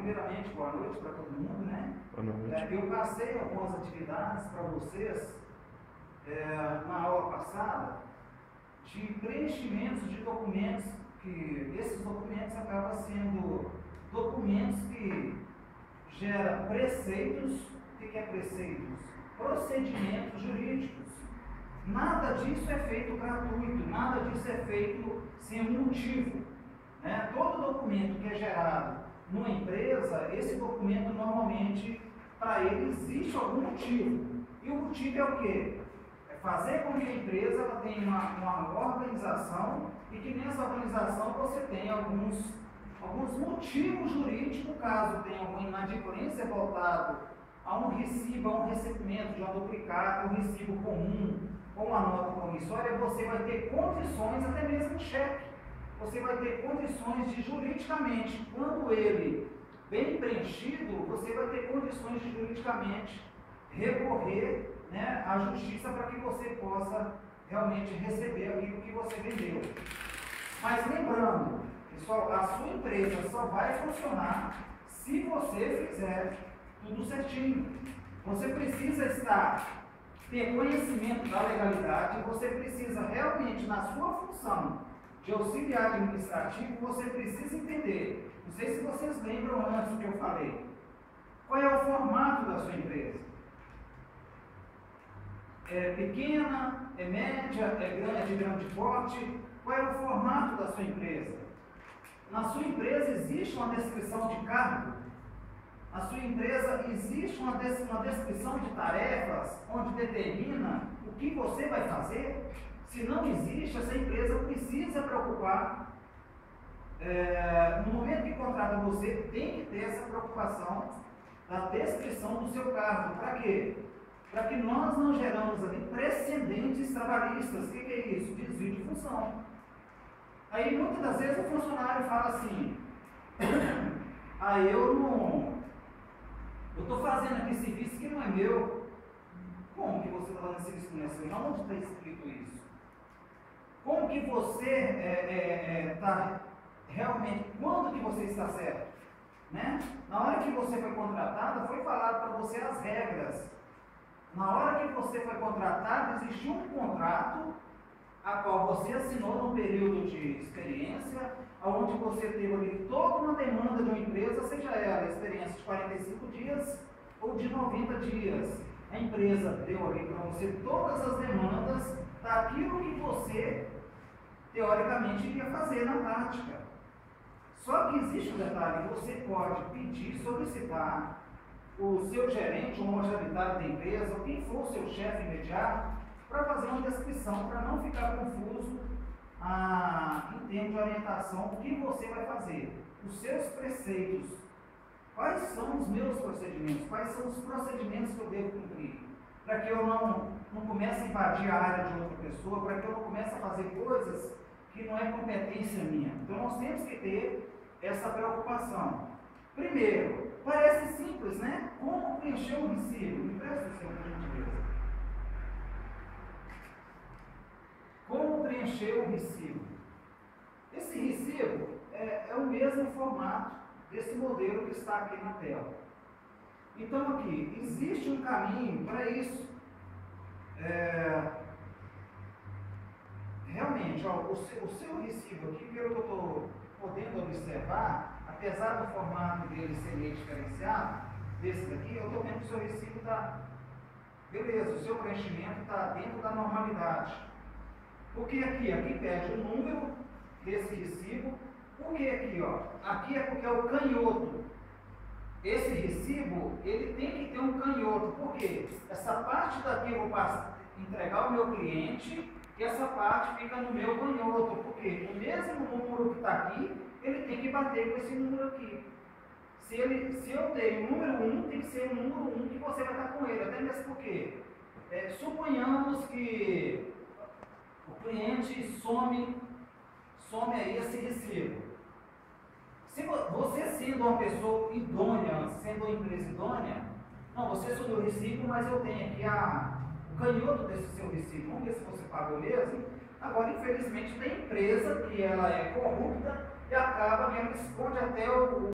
primeiramente, boa noite para todo mundo, né? Boa noite. Eu passei algumas atividades para vocês na aula passada de preenchimentos de documentos, que esses documentos acabam sendo documentos que geram preceitos. O que é preceitos? Procedimentos jurídicos. Nada disso é feito gratuito, nada disso é feito sem um motivo. Todo documento que é gerado numa empresa, esse documento normalmente, para ele, existe algum motivo. E o motivo é o quê? É fazer com que a empresa ela tenha uma organização e que nessa organização você tenha alguns motivos jurídicos, caso tenha alguma inadimplência voltado a um recibo, a um recebimento de uma duplicata, um recibo comum ou uma nota promissória, você vai ter condições, até mesmo cheque. Você vai ter condições de juridicamente, quando ele bem preenchido, você vai ter condições de juridicamente recorrer à justiça para que você possa realmente receber aquilo que você vendeu. Mas lembrando, pessoal, a sua empresa só vai funcionar se você fizer tudo certinho. Você precisa ter conhecimento da legalidade, você precisa realmente, na sua função de auxiliar administrativo, você precisa entender. Não sei se vocês lembram antes do que eu falei. Qual é o formato da sua empresa? É pequena, é média, é de grande porte? Qual é o formato da sua empresa? Na sua empresa existe uma descrição de cargo? Na sua empresa existe uma descrição de tarefas onde determina o que você vai fazer? Se não existe, essa empresa precisa preocupar. No momento que contrata você, tem que ter essa preocupação da descrição do seu cargo. Para quê? Para que nós não geramos ali precedentes trabalhistas. O que é isso? Desvio de função. Aí muitas das vezes o funcionário fala assim: eu estou fazendo aqui serviço que não é meu. Como que você está fazendo serviço que não é seu? Onde está escrito isso? Como que você está realmente, quando que você está certo? Na hora que você foi contratada, foi falado para você as regras. Na hora que você foi contratado, existiu um contrato a qual você assinou no período de experiência, onde você teve ali toda uma demanda de uma empresa, seja ela experiência de 45 dias ou de 90 dias. A empresa deu ali para você todas as demandas daquilo que você, teoricamente, iria fazer na prática. Só que existe um detalhe: você pode pedir, solicitar o seu gerente, o majoritário da empresa, ou quem for o seu chefe imediato, para fazer uma descrição, para não ficar confuso em termos de orientação, o que você vai fazer, os seus preceitos, quais são os meus procedimentos, quais são os procedimentos que eu devo cumprir, para que eu não comece a invadir a área de outra pessoa, para que eu não comece a fazer coisas que não é competência minha. Então nós temos que ter essa preocupação. Primeiro, parece simples, né? Como preencher o recibo? Me presta o seu, por gentileza. Como preencher o recibo? Esse recibo é o mesmo formato desse modelo que está aqui na tela. Então aqui, existe um caminho para isso. Realmente, o seu recibo aqui, pelo que eu estou podendo observar, apesar do formato dele ser meio diferenciado, desse daqui, eu estou vendo que o seu recibo está... Beleza, o seu preenchimento está dentro da normalidade. Porque aqui pede o número desse recibo. Por que aqui, ó? Aqui é porque é o canhoto. Esse recibo, ele tem que ter um canhoto. Por quê? Essa parte daqui eu vou entregar ao meu cliente e essa parte fica no meu canhoto. Por quê? O mesmo número que está aqui, ele tem que bater com esse número aqui. Se eu tenho o número 1, tem que ser o número 1 que você vai estar com ele. Até mesmo porque, suponhamos que o cliente some aí esse recibo. Se você sendo uma pessoa idônea, sendo uma empresa idônea, não, você subiu o recibo, mas eu tenho aqui o canhoto desse seu recibo. Vamos ver se você pagou mesmo. Agora, infelizmente, tem empresa que ela é corrupta e acaba que ela esconde até o